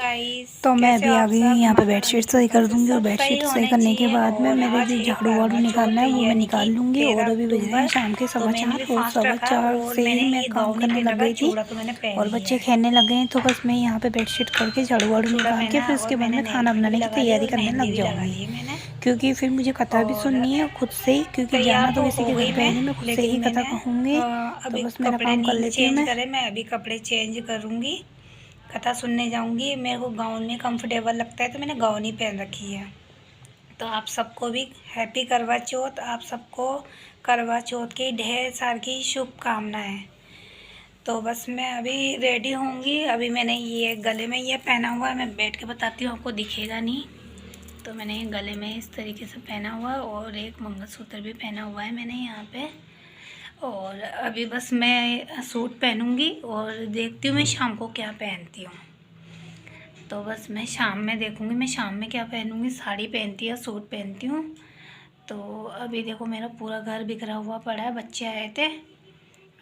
तो मैं कैसे अभी हो आ आप गई सब। यहाँ पे माता रानी बेडशीट की सही कृपा कर से दूँगी और सब सही बेडशीट सही होने करने के चाहिए। बाद में और मेरे जो आज है झाड़ू वाड़ू करवा निकालना चौथ है वो मैं यानी निकाल कि लूँगी। और 13 अभी बज रहे हैं अक्टूबर। शाम के तो मैंने 4:15 भी और फास्ट रखा 4:15 और से ही मैंने मैं ये काम दावनी करने लग तिलक का गई थी। चूड़ा तो मैंने पहन और लिया बच्चे है। खेलने लग गए हैं, तो बस मैं यहाँ पे बेडशीट करके झाड़ू तो वाड़ू चूड़ा निकाल के पहना फिर और उसके बाद मैंने में नेल खाना पेंट भी बनाने की लगा लिया तैयारी और करने मेहंदी लग भी लगा जाऊँगी। ली है मैंने। क्योंकि फिर मुझे कथा भी और सुननी है खुद से ही, क्योंकि तैयार जाना तो तो किसी हो के घर गई पे है मैं, नहीं, मैं खुद से लेकिन ही कथा मैंने कहूँगी। तो अभी बस मेरा कपड़े काम कर नहीं लेती हूँ चेंज मैं। करे। मैं अभी कपड़े चेंज करूँगी, कथा सुनने जाऊँगी। मेरे को गाउन में कंफर्टेबल लगता है तो मैंने गाउन ही पहन रखी है। तो आप सबको भी हैप्पी करवा चौथ। आप सबको करवा चौथ की ढेर सारी शुभकामनाएं। तो बस मैं अभी रेडी होंगी। अभी मैंने ये गले में ये पहना हुआ है, मैं बैठ के बताती हूँ, आपको दिखेगा नहीं। तो मैंने ये गले में इस तरीके से पहना हुआ है और एक मंगलसूत्र भी पहना हुआ है मैंने यहाँ पे। और अभी बस मैं सूट पहनूंगी और देखती हूँ मैं शाम को क्या पहनती हूँ। तो बस मैं शाम में देखूँगी मैं शाम में क्या पहनूँगी, साड़ी पहनती या सूट पहनती हूँ। तो अभी देखो मेरा पूरा घर बिखरा हुआ पड़ा है। बच्चे आए थे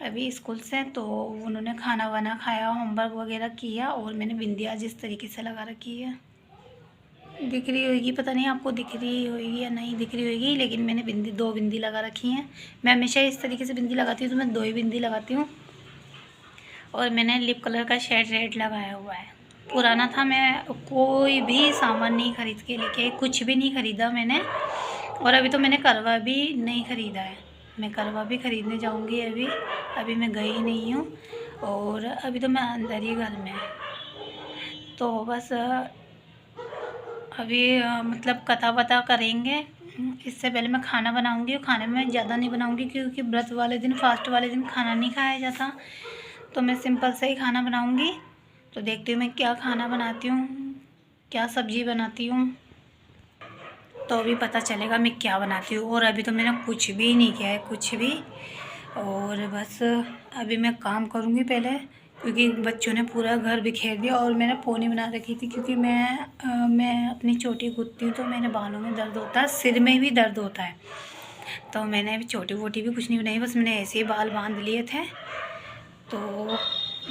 अभी स्कूल से, तो उन्होंने खाना वाना खाया, होमवर्क वगैरह किया। और मैंने बिंदिया जिस तरीके से लगा रखी है, दिख रही होगी, पता नहीं आपको दिख रही होगी या नहीं दिख रही होगी, लेकिन मैंने बिंदी 2 बिंदी लगा रखी हैं। मैं हमेशा इस तरीके से बिंदी लगाती हूँ, तो मैं 2 ही बिंदी लगाती हूँ। और मैंने लिप कलर का शेड रेड लगाया हुआ है। पुराना था, मैं कोई भी सामान नहीं खरीद के लेके आई, कुछ भी नहीं ख़रीदा मैंने। और अभी तो मैंने करवा भी नहीं ख़रीदा है। मैं करवा भी ख़रीदने जाऊँगी अभी। अभी मैं गई नहीं हूँ और अभी तो मैं अंदर ही घर में। तो बस अभी मतलब कथा वथा करेंगे। इससे पहले मैं खाना बनाऊंगी। और खाने में ज़्यादा नहीं बनाऊंगी क्योंकि व्रत वाले दिन, फास्ट वाले दिन खाना नहीं खाया जाता। तो मैं सिंपल से ही खाना बनाऊंगी। तो देखती हूँ मैं क्या खाना बनाती हूँ, क्या सब्ज़ी बनाती हूँ, तो अभी पता चलेगा मैं क्या बनाती हूँ। और अभी तो मैंने कुछ भी नहीं किया है, कुछ भी। और बस अभी मैं काम करूँगी पहले, क्योंकि बच्चों ने पूरा घर बिखेर दिया। और मैंने पोनी बना रखी थी, क्योंकि मैं अपनी चोटी गूंथती हूँ तो मेरे बालों में दर्द होता है, सिर में भी दर्द होता है। तो मैंने अभी चोटी वोटी भी कुछ नहीं बनाई, बस मैंने ऐसे ही बाल बांध लिए थे। तो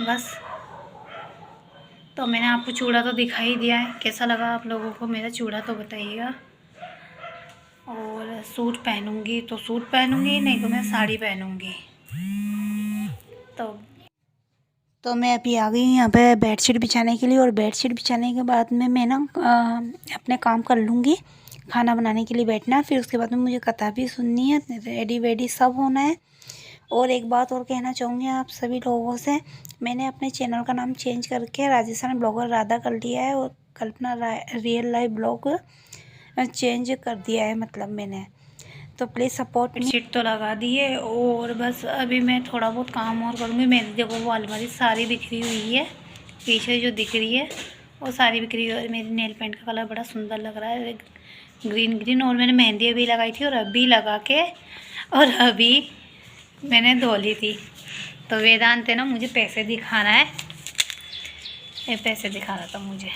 बस, तो मैंने आपको चूड़ा तो दिखा ही दिया है। कैसा लगा आप लोगों को मेरा चूड़ा तो बताइएगा। और सूट पहनूंगी तो सूट पहनूंगी, नहीं तो मैं साड़ी पहनूंगी। तो मैं अभी आ गई यहाँ पे बेडशीट बिछाने के लिए। और बेडशीट बिछाने के बाद में मैं ना अपने काम कर लूँगी। खाना बनाने के लिए बैठना है, फिर उसके बाद में मुझे कथा भी सुननी है, रेडी वेडी सब होना है। और एक बात और कहना चाहूँगी आप सभी लोगों से, मैंने अपने चैनल का नाम चेंज करके राजस्थान ब्लॉगर राधा कर लिया है। और कल्पना रियल लाइफ ब्लॉग चेंज कर दिया है, मतलब मैंने। तो प्लीज़ सपोर्ट मी। बेडशीट तो लगा दी है और बस अभी मैं थोड़ा बहुत काम और करूँगी। मेरी देखो वो अलमारी सारी बिखरी हुई है, पीछे जो दिख रही है वो सारी बिखरी हुई है। और मेरी नेल पेंट का कलर बड़ा सुंदर लग रहा है, ग्रीन ग्रीन। और मैंने मेहंदी अभी लगाई थी और अभी लगा के और अभी मैंने धो ली थी। तो वेदांत है ना, मुझे पैसे दिखा रहा है, ये पैसे दिखा रहा था मुझे।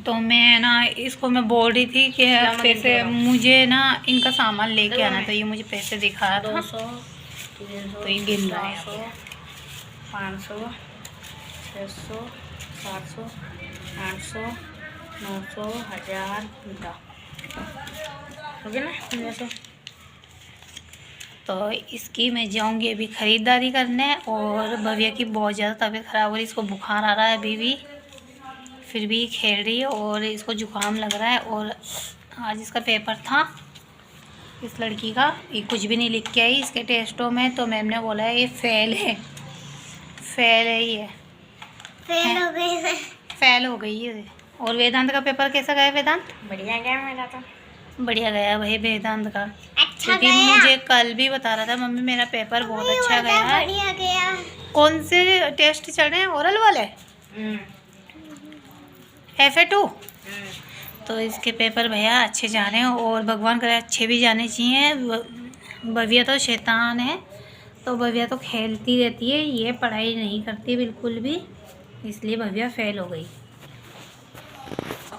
तो मैं ना इसको मैं बोल रही थी कि पैसे मुझे ना इनका सामान लेके आना, तो ये मुझे पैसे दिखा रहा था। 200, 300, तो ये गिन रहा है 400, 500, 600, 700, 800, 900, 1000, हो गया ना 900। तो इसकी मैं जाऊंगी अभी ख़रीदारी करने। और भव्या की बहुत ज़्यादा तबीयत ख़राब हो रही है, इसको बुखार आ रहा है अभी भी, फिर भी खेल रही है और इसको जुकाम लग रहा है। और आज इसका पेपर था, इस लड़की का, ये कुछ भी नहीं लिख के आई इसके टेस्टों में। तो मैम ने बोला है ये फेल है, फेल है, ये फेल हो गई है। फेल हो गई है। और वेदांत का पेपर कैसा गया वेदांत? बढ़िया गया मेरा तो। बढ़िया गया भाई वेदांत का, अच्छा क्योंकि गया। मुझे कल भी बता रहा था मम्मी मेरा पेपर बहुत अच्छा गया है। बढ़िया गया। कौन से टेस्ट चल रहे हैं, ओरल वाले, FA2? तो इसके पेपर भैया अच्छे जा रहे हैं और भगवान करे अच्छे भी जाने चाहिए। भव्या तो शैतान है, तो भव्या तो खेलती रहती है, ये पढ़ाई नहीं करती बिल्कुल भी, इसलिए भव्या फेल हो गई।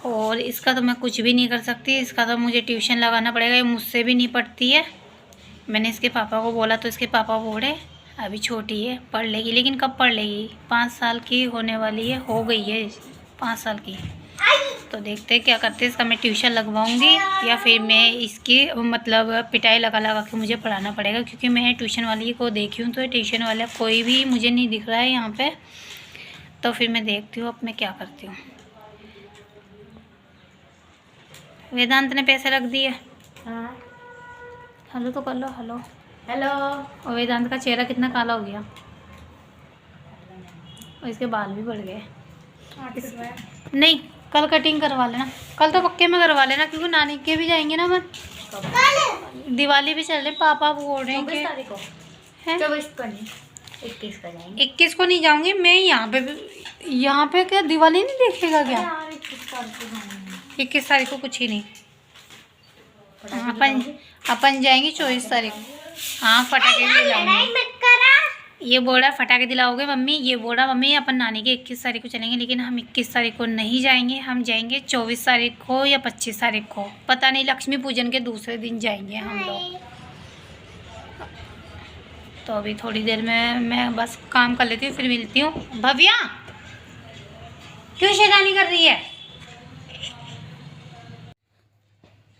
और इसका तो मैं कुछ भी नहीं कर सकती, इसका तो मुझे ट्यूशन लगाना पड़ेगा, ये मुझसे भी नहीं पढ़ती है। मैंने इसके पापा को बोला तो इसके पापा बोले अभी छोटी है, पढ़ लेगी, लेकिन कब पढ़ लेगी, 5 साल की होने वाली है, हो गई है 5 साल की। तो देखते हैं क्या करते हैं, इसका मैं ट्यूशन लगवाऊंगी या फिर मैं इसकी मतलब पिटाई लगा लगा के मुझे पढ़ाना पड़ेगा, क्योंकि मैं ट्यूशन वाली को देखी हूँ तो ट्यूशन वाला कोई भी मुझे नहीं दिख रहा है यहाँ पे। तो फिर मैं देखती हूँ अब मैं क्या करती हूँ। वेदांत ने पैसे रख दिए। हाँ हेलो तो कर लो, हेलो। हेलो। और वेदांत का चेहरा कितना काला हो गया, और इसके बाल भी बढ़ गए। नहीं, कल कटिंग करवा लेना, कल तो पक्के में करवा लेना, क्योंकि नानी के भी जाएंगे ना अपन, दिवाली भी चल रही, पापा बोल रहे हैं 24 कि तारीख को। हैं 24 को नहीं, 21 को जाएंगे। 21 को नहीं जाऊंगी मैं, यहाँ पे क्या दिवाली नहीं देखेगा क्या? यार 21 तारीख को जाएंगे। 21 तारीख को कुछ ही नहीं, अपन जाएंगे 24 तारीख। हाँ, पटाखे भी दिलाऊंगी। ये बोल रहा है फटाके दिलाओगे मम्मी, ये बोल रहा मम्मी अपन नानी के 21 तारीख को चलेंगे, लेकिन हम 21 तारीख को नहीं जाएंगे, हम जाएंगे 24 तारीख को या 25 तारीख को, पता नहीं, लक्ष्मी पूजन के दूसरे दिन जाएंगे हम लोग। तो अभी थोड़ी देर में मैं बस काम कर लेती हूँ, फिर मिलती हूँ। भव्या क्यों शैतानी कर रही है?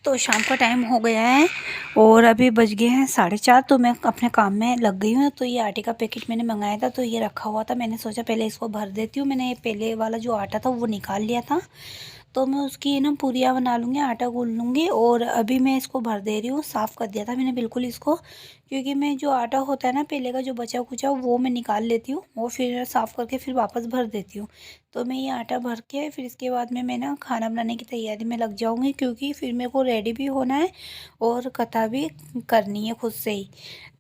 तो शाम का टाइम हो गया है और अभी बज गए हैं 4:30। तो मैं अपने काम में लग गई हूँ। तो ये आटे का पैकेट मैंने मंगाया था, तो ये रखा हुआ था, मैंने सोचा पहले इसको भर देती हूँ। मैंने पहले वाला जो आटा था वो निकाल लिया था, तो मैं उसकी ना पूरियाँ बना लूँगी, आटा गूँथ लूँगी। और अभी मैं इसको भर दे रही हूँ। साफ़ कर दिया था मैंने बिल्कुल इसको, क्योंकि मैं जो आटा होता है ना पहले का जो बचा कुचा वो मैं निकाल लेती हूँ और फिर साफ़ करके फिर वापस भर देती हूँ। तो मैं ये आटा भर के फिर इसके बाद में मैं ना खाना बनाने की तैयारी में लग जाऊँगी, क्योंकि फिर मेरे को रेडी भी होना है और कथा भी करनी है खुद से ही।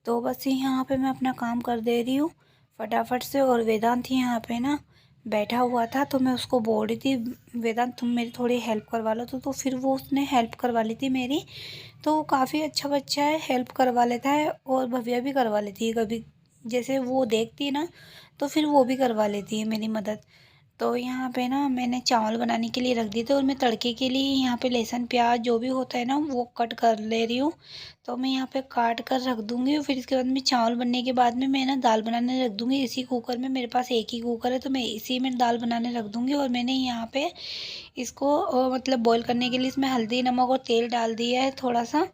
तो बस यहाँ पे मैं अपना काम कर दे रही हूँ फटाफट से। और वेदांत यहाँ पे ना बैठा हुआ था, तो मैं उसको बोल रही थी वेदांत तुम मेरी थोड़ी हेल्प करवा लो, तो फिर वो उसने हेल्प करवा ली थी मेरी। तो वो काफ़ी अच्छा बच्चा है, हेल्प करवा लेता है। और भव्या भी करवा लेती है कभी, जैसे वो देखती है ना तो फिर वो भी करवा लेती है मेरी मदद। तो यहाँ पे ना मैंने चावल बनाने के लिए रख दिए थे, और मैं तड़के के लिए यहाँ पे लहसुन प्याज जो भी होता है ना वो कट कर ले रही हूँ। तो मैं यहाँ पे काट कर रख दूँगी, और फिर इसके बाद में चावल बनने के बाद में मैं ना दाल बनाने रख दूँगी इसी कुकर में। मेरे पास एक ही कुकर है, तो मैं इसी में दाल बनाने रख दूँगी। और मैंने यहाँ पे इसको मतलब बॉईल करने के लिए इसमें हल्दी नमक और तेल डाल दिया है थोड़ा सा।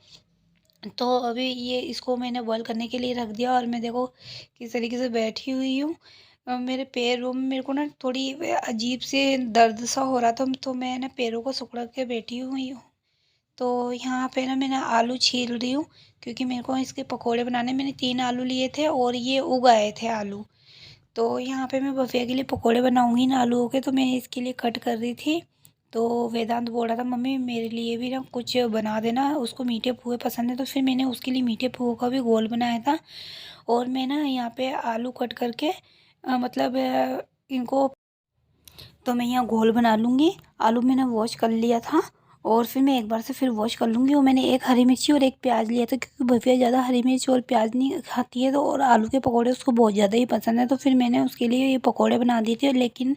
तो अभी ये इसको मैंने बॉईल करने के लिए रख दिया, और मैं देखो किस तरीके से बैठी हुई हूँ। मेरे पैरों में मेरे को ना थोड़ी अजीब से दर्द सा हो रहा था, तो मैं ना पैरों को सिकुड़ के बैठी हुई हूँ। तो यहाँ पे ना मैंने आलू छील रही हूँ, क्योंकि मेरे को इसके पकोड़े बनाने, मैंने 3 आलू लिए थे और ये उग आए थे आलू। तो यहाँ पे मैं बफिया के लिए पकोड़े बनाऊँगी ना आलूओं के, तो मैं इसके लिए कट कर रही थी। तो वेदांत बोल रहा था मम्मी मेरे लिए भी ना कुछ बना देना, उसको मीठे पुए पसंद है। तो फिर मैंने उसके लिए मीठे पुए का भी घोल बनाया था। और मैं ना यहाँ पे आलू कट करके मतलब इनको, तो मैं यहाँ घोल बना लूँगी। आलू मैंने वॉश कर लिया था, और फिर मैं एक बार से फिर वॉश कर लूँगी। और मैंने एक हरी मिर्ची और एक प्याज लिया था, क्योंकि भैया ज़्यादा हरी मिर्च और प्याज नहीं खाती है, तो और आलू के पकोड़े उसको बहुत ज़्यादा ही पसंद है। तो फिर मैंने उसके लिए ये पकोड़े बना दिए थे, लेकिन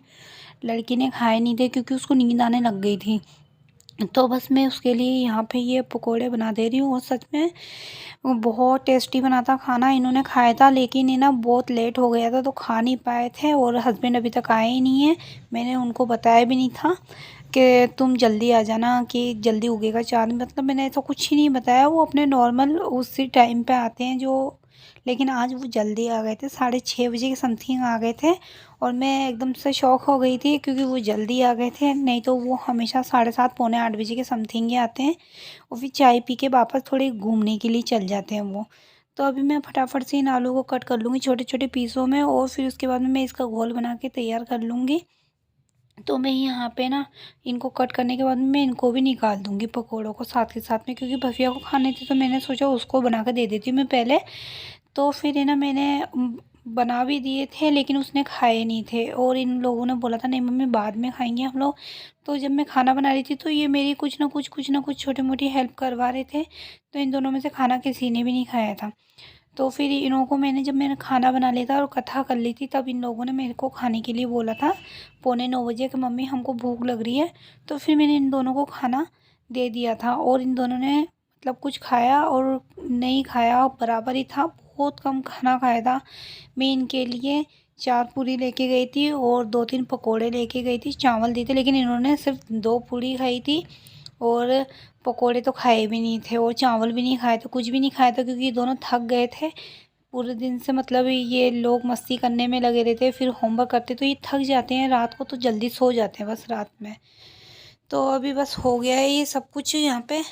लड़की ने खाए नहीं थे क्योंकि उसको नींद आने लग गई थी। तो बस मैं उसके लिए यहाँ पे ये पकोड़े बना दे रही हूँ। और सच में वो बहुत टेस्टी बना था खाना, इन्होंने खाया था, लेकिन ये ना बहुत लेट हो गया था तो खा नहीं पाए थे। और हस्बैंड अभी तक आए ही नहीं है, मैंने उनको बताया भी नहीं था कि तुम जल्दी आ जाना कि जल्दी उगेगा चाँद, मतलब मैंने ऐसा कुछ ही नहीं बताया। वो अपने नॉर्मल उसी टाइम पे आते हैं जो, लेकिन आज वो जल्दी आ गए थे, 6:30 बजे के समथिंग आ गए थे। और मैं एकदम से शॉक हो गई थी, क्योंकि वो जल्दी आ गए थे, नहीं तो वो हमेशा 7:30 पौने 8 बजे के समथिंग ही आते हैं। और फिर चाय पी के वापस थोड़े घूमने के लिए चल जाते हैं वो। तो अभी मैं फटाफट से इन आलू को कट कर लूँगी छोटे छोटे पीसों में, और फिर उसके बाद में मैं इसका घोल बना के तैयार कर लूँगी। तो मैं यहाँ पे ना इनको कट करने के बाद में मैं इनको भी निकाल दूँगी पकौड़ों को साथ के साथ में, क्योंकि भैया को खाने थे तो मैंने सोचा उसको बना के दे देती हूँ मैं पहले। तो फिर है ना मैंने बना भी दिए थे, लेकिन उसने खाए नहीं थे, और इन लोगों ने बोला था नहीं मम्मी बाद में खाएंगे हम लोग। तो जब मैं खाना बना रही थी तो ये मेरी कुछ ना कुछ छोटी मोटी हेल्प करवा रहे थे, तो इन दोनों में से खाना किसी ने भी नहीं खाया था। तो फिर इन लोगों को जब मैंने खाना बना लिया था और कथा कर ली थी, तब इन लोगों ने मेरे को खाने के लिए बोला था पौने 9 बजे कि मम्मी हमको भूख लग रही है। तो फिर मैंने इन दोनों को खाना दे दिया था, और इन दोनों ने मतलब कुछ खाया और नहीं खाया बराबर ही था, बहुत कम खाना खाया था। मैं इनके लिए 4 पूरी लेके गई थी और 2-3 पकोड़े लेके गई थी, चावल दिए थे, लेकिन इन्होंने सिर्फ 2 पूरी खाई थी और पकोड़े तो खाए भी नहीं थे और चावल भी नहीं खाए थे, कुछ भी नहीं खाया था, क्योंकि ये दोनों थक गए थे पूरे दिन से। मतलब ये लोग मस्ती करने में लगे रहते हैं, फिर होमवर्क करते, तो ये थक जाते हैं रात को, तो जल्दी सो जाते हैं बस रात में। तो अभी बस हो गया है ये सब कुछ यहाँ पे।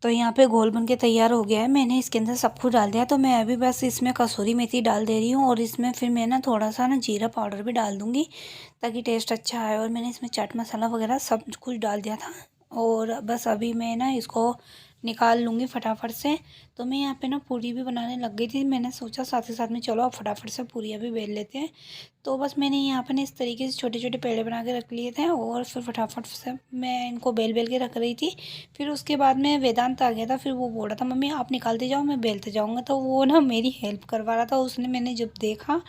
तो यहाँ पे घोल बन के तैयार हो गया है। मैंने इसके अंदर सब कुछ डाल दिया, तो मैं अभी बस इसमें कसूरी मेथी डाल दे रही हूँ और इसमें फिर मैं ना थोड़ा सा ना जीरा पाउडर भी डाल दूँगी ताकि टेस्ट अच्छा आए। और मैंने इसमें चाट मसाला वगैरह सब कुछ डाल दिया था और बस अभी मैं ना इसको निकाल लूँगी फटाफट से। तो मैं यहाँ पे ना पूरी भी बनाने लग गई थी। मैंने सोचा साथ ही साथ में चलो अब फटाफट से पूरियाँ भी बेल लेते हैं। तो बस मैंने यहाँ पे ना इस तरीके से छोटे छोटे पेड़े बना के रख लिए थे और फिर फटाफट से मैं इनको बेल बेल के रख रही थी। फिर उसके बाद में वेदांत आ गया था, फिर वो बोल रहा था मम्मी आप निकालते जाओ मैं बेलते जाऊँगा। तो वो ना मेरी हेल्प करवा रहा था। उसने मैंने जब देखा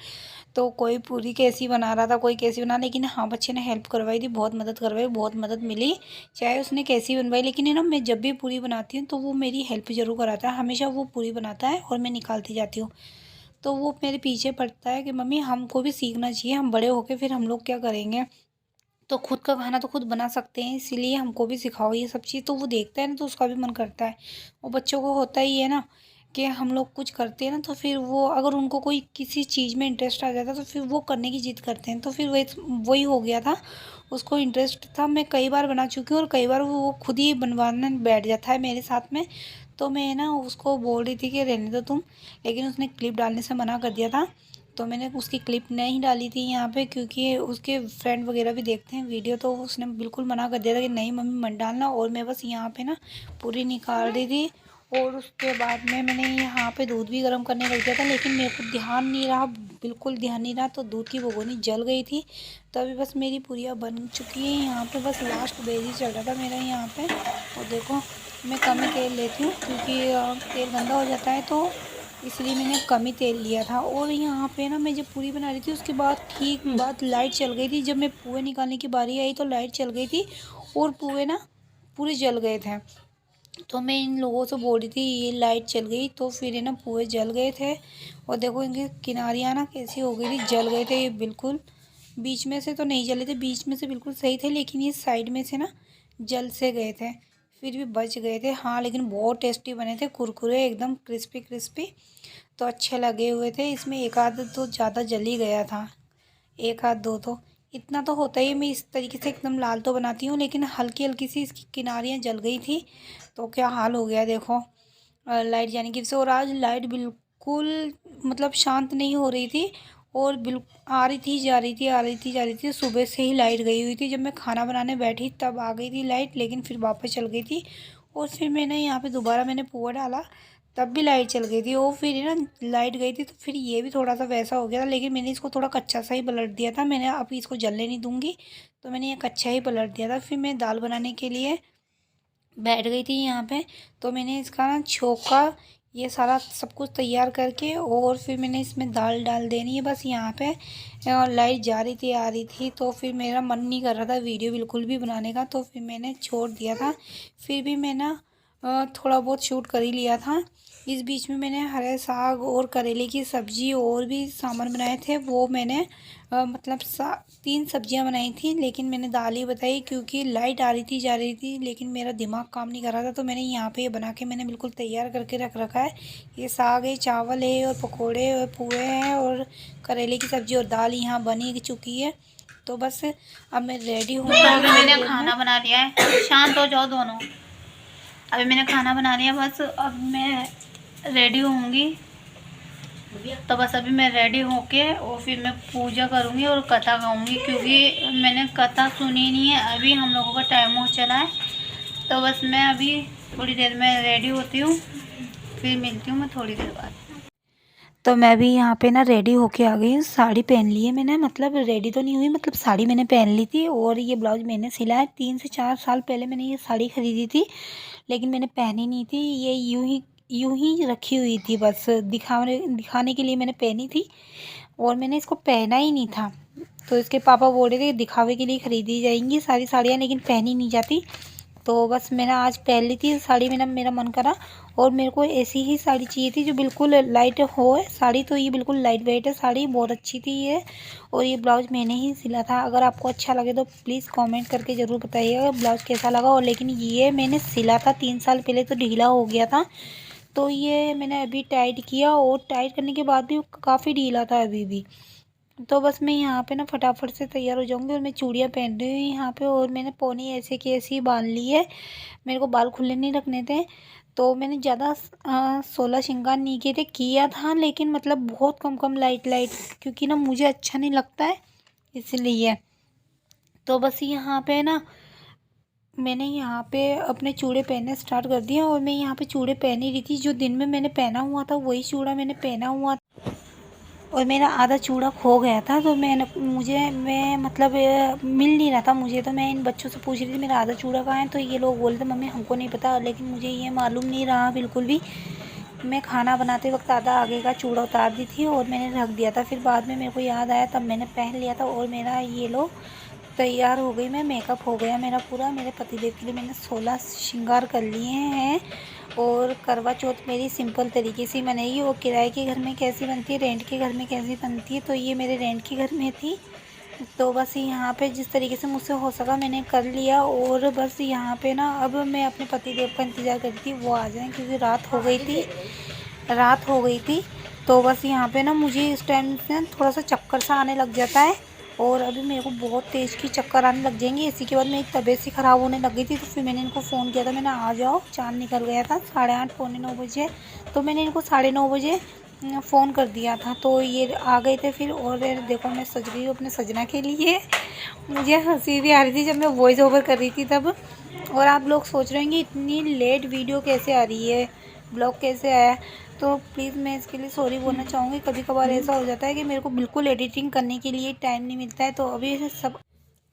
तो कोई पूरी कैसी बना रहा था, कोई कैसी बना, लेकिन हाँ बच्चे ने हेल्प करवाई थी, बहुत मदद करवाई, बहुत मदद मिली। चाहे उसने कैसी बनवाई, लेकिन है ना मैं जब भी पूरी बनाती हूँ तो वो मेरी हेल्प ज़रूर कराता है। हमेशा वो पूरी बनाता है और मैं निकालती जाती हूँ। तो वो मेरे पीछे पड़ता है कि मम्मी हमको भी सीखना चाहिए, हम बड़े होके फिर हम लोग क्या करेंगे, तो खुद का खाना तो खुद बना सकते हैं, इसीलिए हमको भी सिखाओ ये सब चीज़। तो वो देखता है ना तो उसका भी मन करता है। और बच्चों को होता ही है ना कि हम लोग कुछ करते हैं ना तो फिर वो अगर उनको कोई किसी चीज़ में इंटरेस्ट आ जाता है तो फिर वो करने की जिद करते हैं। तो फिर वही हो गया था, उसको इंटरेस्ट था। मैं कई बार बना चुकी हूँ और कई बार वो खुद ही बनवाने बैठ जाता है मेरे साथ में। तो मैं ना उसको बोल रही थी कि रहने दो तुम, लेकिन उसने क्लिप डालने से मना कर दिया था। तो मैंने उसकी क्लिप नहीं डाली थी यहाँ पे, क्योंकि उसके फ्रेंड वगैरह भी देखते हैं वीडियो। तो उसने बिल्कुल मना कर दिया था कि नहीं मम्मी मत डालना। और मैं बस यहाँ पे ना पूरी निकाल रही थी और उसके बाद में मैंने यहाँ पे दूध भी गर्म करने लग दिया था, लेकिन मेरे को ध्यान नहीं रहा, बिल्कुल ध्यान नहीं रहा, तो दूध की भगोनी जल गई थी। तो अभी बस मेरी पूरियाँ बन चुकी हैं यहाँ पे, बस लास्ट बेज ही चल रहा था मेरा यहाँ पे। और देखो मैं कम ही तेल लेती हूँ क्योंकि तेल गंदा हो जाता है, तो इसलिए मैंने कम ही तेल लिया था। और यहाँ पे ना मैं जब पूरी बना रही थी उसके बाद ठीक बाद लाइट चल गई थी। जब मैं पुए निकालने की बारी आई तो लाइट चल गई थी और पुए ना पूरे जल गए थे। तो मैं इन लोगों से बोल रही थी ये लाइट चल गई, तो फिर है ना पुए जल गए थे। और देखो इनकी किनारियाँ ना कैसी हो गई थी, जल गए थे ये बिल्कुल। बीच में से तो नहीं जले थे, बीच में से बिल्कुल सही थे, लेकिन ये साइड में से ना जल से गए थे, फिर भी बच गए थे। हाँ लेकिन बहुत टेस्टी बने थे, कुरकुरे एकदम क्रिस्पी क्रिस्पी, तो अच्छे लगे हुए थे। इसमें एक आध तो ज़्यादा जल ही गया था, एक आध दो तो इतना तो होता ही। मैं इस तरीके से एकदम लाल तो बनाती हूँ, लेकिन हल्की हल्की सी इसकी किनारियाँ जल गई थी। तो क्या हाल हो गया देखो लाइट जाने की वजह से। और आज लाइट बिल्कुल मतलब शांत नहीं हो रही थी और आ रही थी जा रही थी, आ रही थी जा रही थी। सुबह से ही लाइट गई हुई थी, जब मैं खाना बनाने बैठी तब आ गई थी लाइट, लेकिन फिर वापस चल गई थी। और फिर मैंने यहाँ पे दोबारा मैंने पुआ डाला तब भी लाइट चल गई थी। और फिर ना लाइट गई थी तो फिर ये भी थोड़ा सा वैसा हो गया था, लेकिन मैंने इसको थोड़ा कच्चा सा ही पलट दिया था। मैंने अभी इसको जलने नहीं दूँगी, तो मैंने ये कच्चा ही पलट दिया था। फिर मैं दाल बनाने के लिए बैठ गई थी यहाँ पे। तो मैंने इसका ना छोंका ये सारा सब कुछ तैयार करके और फिर मैंने इसमें दाल डाल देनी है बस यहाँ पे। लाइट जा रही थी आ रही थी, तो फिर मेरा मन नहीं कर रहा था वीडियो बिल्कुल भी बनाने का, तो फिर मैंने छोड़ दिया था। फिर भी मैं ना थोड़ा बहुत शूट कर ही लिया था। इस बीच में मैंने हरे साग और करेले की सब्ज़ी और भी सामान बनाए थे, वो मैंने मतलब 3 सब्जियां बनाई थी, लेकिन मैंने दाल ही बताई क्योंकि लाइट आ रही थी जा रही थी, लेकिन मेरा दिमाग काम नहीं कर रहा था। तो मैंने यहाँ पे ये बना के मैंने बिल्कुल तैयार करके रख रखा है। ये साग है, चावल है और पकोड़े और पुए हैं और करेले की सब्ज़ी और दाल यहाँ बनी चुकी है। तो बस अब मैं रेडी हूँ। अभी मैंने खाना बना लिया है, शांत हो जाओ दोनों। अभी मैंने खाना बना लिया, बस अब मैं रेडी होंगी। तो बस अभी मैं रेडी होके और फिर मैं पूजा करूँगी और कथा गाऊँगी, क्योंकि मैंने कथा सुनी नहीं है। अभी हम लोगों का टाइम हो चला है, तो बस मैं अभी थोड़ी देर में रेडी होती हूँ, फिर मिलती हूँ मैं थोड़ी देर बाद। तो मैं भी यहाँ पे ना रेडी होके आ गई हूँ, साड़ी पहन ली है मैंने, मतलब रेडी तो नहीं हुई, मतलब साड़ी मैंने पहन ली थी। और ये ब्लाउज मैंने सिला है, 3 से 4 साल पहले मैंने ये साड़ी खरीदी थी, लेकिन मैंने पहनी नहीं थी। ये यूं ही रखी हुई थी, बस दिखाने के लिए मैंने पहनी थी और मैंने इसको पहना ही नहीं था। तो इसके पापा बोल रहे थे दिखावे के लिए ख़रीदी जाएंगी सारी साड़ियाँ, लेकिन पहनी नहीं जाती। तो बस मैंने आज पहन ली थी साड़ी, मेरा मन करा। और मेरे को ऐसी ही साड़ी चाहिए थी जो बिल्कुल लाइट हो साड़ी। तो ये बिल्कुल लाइट वेट है साड़ी, बहुत अच्छी थी ये। और ये ब्लाउज मैंने ही सिला था। अगर आपको अच्छा लगे तो प्लीज़ कमेंट करके ज़रूर बताइएगा ब्लाउज कैसा लगा। और लेकिन ये मैंने सिला था 3 साल पहले, तो ढीला हो गया था। तो ये मैंने अभी टाइट किया, और टाइट करने के बाद भी काफ़ी ढीला था अभी भी। तो बस मैं यहाँ पे ना फटाफट से तैयार हो जाऊँगी। और मैं चूड़ियाँ पहन रही हूँ यहाँ पे, और मैंने पोनी ऐसे की ऐसी ही बांध ली है। मेरे को बाल खुले नहीं रखने थे, तो मैंने ज़्यादा 16 श्रृंगार नहीं किए थे, किया था लेकिन मतलब बहुत कम कम लाइट लाइट, क्योंकि ना मुझे अच्छा नहीं लगता है इसलिए। तो बस यहाँ पे ना मैंने यहाँ पे अपने चूड़े पहनने स्टार्ट कर दिए। और मैं यहाँ पे चूड़े पहन ही रही थी, जो दिन में मैंने पहना हुआ था वही चूड़ा मैंने पहना हुआ था। और मेरा आधा चूड़ा खो गया था, तो मैं मतलब मिल नहीं रहा था मुझे। तो मैं इन बच्चों से पूछ रही थी मेरा आधा चूड़ा कहाँ है। तो ये लोग बोलते मम्मी हमको नहीं पता, लेकिन मुझे ये मालूम नहीं रहा बिल्कुल भी। मैं खाना बनाते वक्त आधा आगे का चूड़ा उतार दी थी और मैंने रख दिया था। फिर बाद में मेरे को याद आया, तब मैंने पहन लिया था। और मेरा ये लो तैयार हो गई मैं, मेकअप हो गया मेरा पूरा। मेरे पतिदेव के लिए मैंने 16 श्रृंगार कर लिए हैं। और करवा चौथ मेरी सिंपल तरीके से मनाई। वो किराए के घर में कैसी बनती है, रेंट के घर में कैसी बनती है, तो ये मेरे रेंट के घर में थी। तो बस यहाँ पे जिस तरीके से मुझसे हो सका मैंने कर लिया। और बस यहाँ पे ना अब मैं अपने पतिदेव का इंतज़ार कर रही थी, वो आ जाएं, क्योंकि रात हो गई थी। तो बस यहाँ पे ना मुझे इस टाइम से थोड़ा सा चक्कर सा आने लग जाता है। और अभी मेरे को बहुत तेज़ की चक्कर आने लग जाएंगे। इसी के बाद मेरी तबीयत सी ख़राब होने लग गई थी। तो फिर मैंने इनको फ़ोन किया था, मैंने आ जाओ, चाँद निकल गया था 8:30 पौने 9 बजे। तो मैंने इनको 9:30 बजे फ़ोन कर दिया था, तो ये आ गए थे फिर। और देखो मैं सज गई हूँ अपने सजना के लिए। मुझे हंसी भी आ रही थी जब मैं वॉइस ओवर कर रही थी तब। और आप लोग सोच रहे होंगे इतनी लेट वीडियो कैसे आ रही है, ब्लॉग कैसे आया। तो प्लीज़ मैं इसके लिए सॉरी बोलना चाहूँगी। कभी कभार ऐसा हो जाता है कि मेरे को बिल्कुल एडिटिंग करने के लिए टाइम नहीं मिलता है। तो अभी सब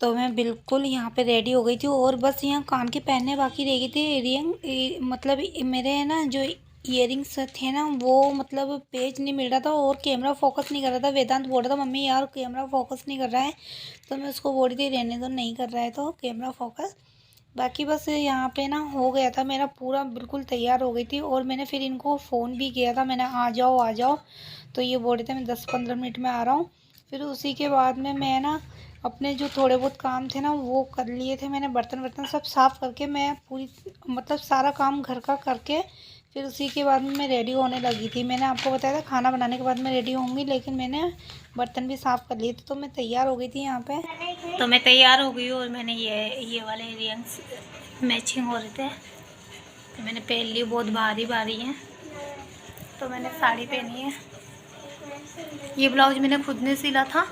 तो मैं बिल्कुल यहाँ पे रेडी हो गई थी, और बस यहाँ कान के पहनने बाकी रह गई थी। इयरिंग मतलब मेरे ना जो इयरिंग्स थे ना, वो मतलब पेज नहीं मिल रहा था और कैमरा फोकस नहीं कर रहा था। वेदांत बोल रहा था मम्मी यार कैमरा फोकस नहीं कर रहा है। तो मैं उसको बोल रही थी रहने दो, नहीं कर रहा है तो कैमरा फोकस। बाकी बस यहाँ पे ना हो गया था मेरा पूरा, बिल्कुल तैयार हो गई थी। और मैंने फिर इनको फ़ोन भी किया था, मैंने आ जाओ आ जाओ। तो ये बोल रहे थे मैं 10-15 मिनट में आ रहा हूँ। फिर उसी के बाद में मैं ना अपने जो थोड़े बहुत काम थे ना वो कर लिए थे। मैंने बर्तन वर्तन सब साफ़ करके मैं पूरी मतलब सारा काम घर का करके फिर उसी के बाद में मैं रेडी होने लगी थी। मैंने आपको बताया था खाना बनाने के बाद मैं रेडी होंगी, लेकिन मैंने बर्तन भी साफ़ कर लिए थे। तो मैं तैयार हो गई थी यहाँ पे। तो मैं तैयार हो गई हूँ और मैंने ये वाले इयरिंग्स मैचिंग हो रहे थे तो मैंने पहन ली। बहुत भारी भारी हैं तो मैंने साड़ी पहनी है। ये ब्लाउज मैंने खुद ने सिला था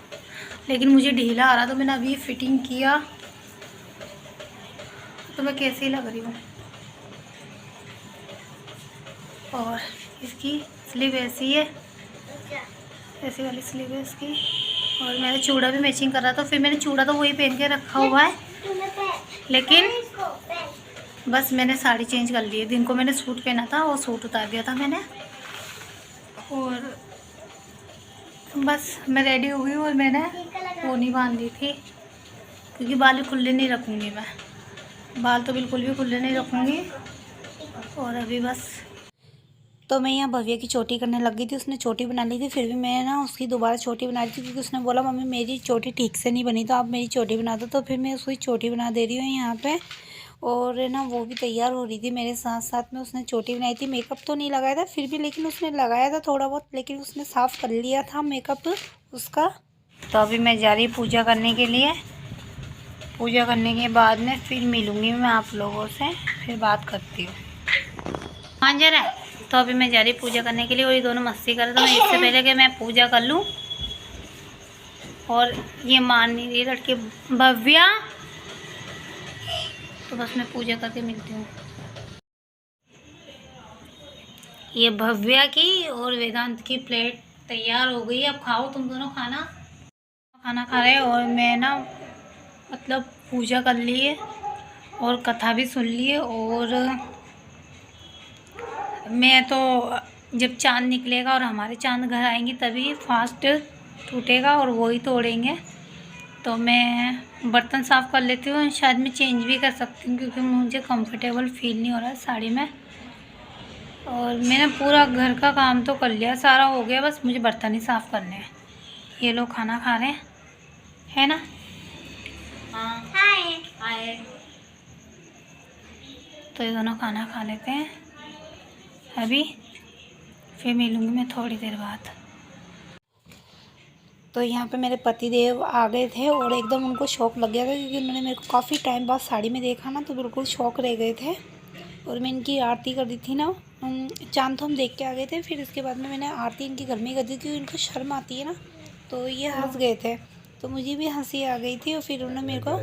लेकिन मुझे ढीला आ रहा, तो मैंने अभी फिटिंग किया। तो मैं कैसी लग रही हूँ। और इसकी स्लीव ऐसी है, ऐसी वाली स्लीव है इसकी। और मैंने चूड़ा भी मैचिंग कर रहा था। फिर मैंने चूड़ा तो वही पहन के रखा हुआ है, लेकिन बस मैंने साड़ी चेंज कर ली है। दिन को मैंने सूट पहना था और सूट उतार दिया था मैंने। और बस मैं रेडी हो गई और मैंने पोनी बांध दी थी, क्योंकि बाल खुले नहीं रखूँगी मैं, बाल तो बिल्कुल भी खुले नहीं रखूँगी। और अभी बस तो मैं यहाँ भव्य की चोटी करने लग गई थी। उसने चोटी बना ली थी, फिर भी मैं ना उसकी दोबारा चोटी बना रही थी, क्योंकि उसने बोला मम्मी मेरी चोटी ठीक से नहीं बनी तो आप मेरी चोटी बना दो। तो फिर मैं उसकी चोटी बना दे रही हूँ यहाँ पे। और ना वो भी तैयार हो रही थी मेरे साथ साथ में। उसने चोटी बनाई थी, मेकअप तो नहीं लगाया था फिर भी, लेकिन उसने लगाया था थोड़ा बहुत, लेकिन उसने साफ़ कर लिया था मेकअप उसका। तो अभी मैं जा रही पूजा करने के लिए। पूजा करने के बाद में फिर मिलूँगी मैं आप लोगों से, फिर बात करती हूँ। हाँ जरा। तो अभी मैं जा रही पूजा करने के लिए और ये दोनों मस्ती कर रहे। तो मैं इससे पहले कि मैं पूजा कर लूँ, और ये मान नहीं रही लड़की भव्या, तो बस मैं पूजा करके मिलती हूँ। ये भव्या की और वेदांत की प्लेट तैयार हो गई। अब खाओ तुम दोनों खाना। खाना खा रहे और मैं ना मतलब पूजा कर ली है और कथा भी सुन ली है। और मैं तो जब चांद निकलेगा और हमारे चांद घर आएंगे तभी फास्ट टूटेगा और वो ही तोड़ेंगे। तो मैं बर्तन साफ़ कर लेती हूँ। शायद मैं चेंज भी कर सकती हूँ क्योंकि मुझे कंफर्टेबल फील नहीं हो रहा है साड़ी में। और मैंने पूरा घर का काम तो कर लिया, सारा हो गया, बस मुझे बर्तन ही साफ़ करने हैं। ये लोग खाना खा रहे हैं, है ना? हाँ, हाय हाय। तो ये दोनों खाना खा लेते हैं अभी, फिर मिलूँगी मैं थोड़ी देर बाद। तो यहाँ पे मेरे पति देव आ गए थे और एकदम उनको शौक लग गया था क्योंकि उन्होंने मेरे को काफ़ी टाइम बाद साड़ी में देखा ना, तो बिल्कुल शौक रह गए थे। और मैं इनकी आरती कर दी थी ना, चांद तो हम देख के आ गए थे, फिर इसके बाद में मैंने आरती इनके घर में कर दी क्योंकि इनको शर्म आती है ना, तो ये हंस गए थे। तो मुझे भी हंसी आ गई थी और फिर उन्होंने मेरे को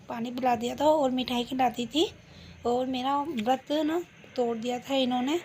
पानी पिला दिया था और मिठाई खिला दी थी और मेरा व्रत ना तोड़ दिया था इन्होंने।